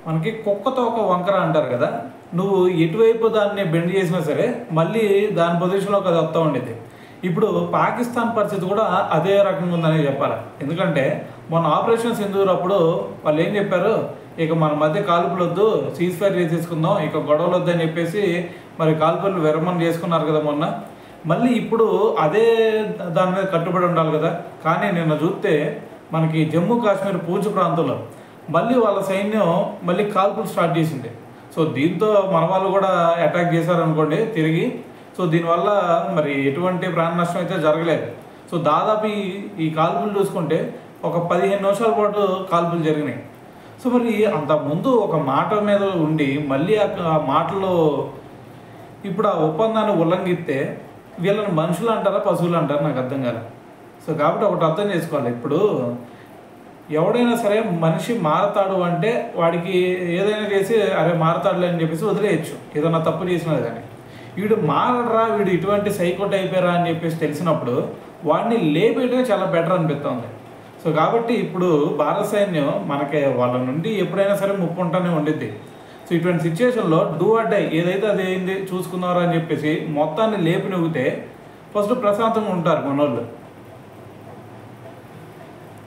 మనకి కుక్కతో ఒక వంకర అంటారు కదా, నువ్వు ఎటువైపు దాన్ని బెండ్ చేసినా సరే మళ్ళీ దాని పొజిషన్లోకి అది వస్తూ ఉండేది. ఇప్పుడు పాకిస్తాన్ పరిస్థితి కూడా అదే రకంగా ఉందని చెప్పాలి. ఎందుకంటే మొన్న ఆపరేషన్ సింధూర్ అప్పుడు వాళ్ళు ఏం చెప్పారు, ఇక మన మధ్య కాల్పులు వద్దు, సీజ్ ఫైర్ చేసేసుకుందాం, ఇక గొడవలు వద్దని చెప్పేసి మరి కాల్పులు విరమణ చేసుకున్నారు కదా మొన్న. మళ్ళీ ఇప్పుడు అదే దాని మీద కట్టుబడి ఉండాలి కదా. కానీ నిన్న చూస్తే మనకి జమ్మూ కాశ్మీర్ పూంచ్ ప్రాంతంలో మళ్ళీ వాళ్ళ సైన్యం మళ్ళీ కాల్పులు స్టార్ట్ చేసింది. సో దీంతో మన వాళ్ళు కూడా అటాక్ చేశారనుకోండి తిరిగి. సో దీనివల్ల మరి ఎటువంటి ప్రాణ నష్టం అయితే జరగలేదు. సో దాదాపు ఈ కాల్పులు చూసుకుంటే ఒక 15 నిమిషాల పాటు కాల్పులు జరిగినాయి. సో మరి అంతకుముందు ఒక మాట మీద ఉండి మళ్ళీ ఆ మాటలో ఇప్పుడు ఆ ఒప్పందాన్ని ఉల్లంఘిస్తే వీళ్ళని మనుషులు అంటారా పశువులు అంటారా నాకు అర్థం కాదు. సో కాబట్టి ఒకటి అర్థం చేసుకోవాలి, ఇప్పుడు ఎవడైనా సరే మనిషి మారతాడు అంటే వాడికి ఏదైనా చేసి అరే మారతాడులే అని చెప్పేసి వదిలేయచ్చు ఏదైనా తప్పు చేసినది. కానీ వీడు మారడరా, వీడు ఇటువంటి సైకోట్ అయిపోయారా అని చెప్పేసి తెలిసినప్పుడు వాడిని లేపేయడమే చాలా బెటర్ అనిపిస్తుంది. సో కాబట్టి ఇప్పుడు భారత సైన్యం మనకి వాళ్ళ నుండి ఎప్పుడైనా సరే ముప్పు ఉంటానే ఉండిద్ది. సో ఇటువంటి సిచ్యువేషన్లో డూ ఆర్ డై ఏదైతే అది ఏంది చూసుకున్నారో అని చెప్పేసి మొత్తాన్ని లేపి నవ్వుతే ఫస్ట్ ప్రశాంతంగా ఉంటారు మనోళ్ళు.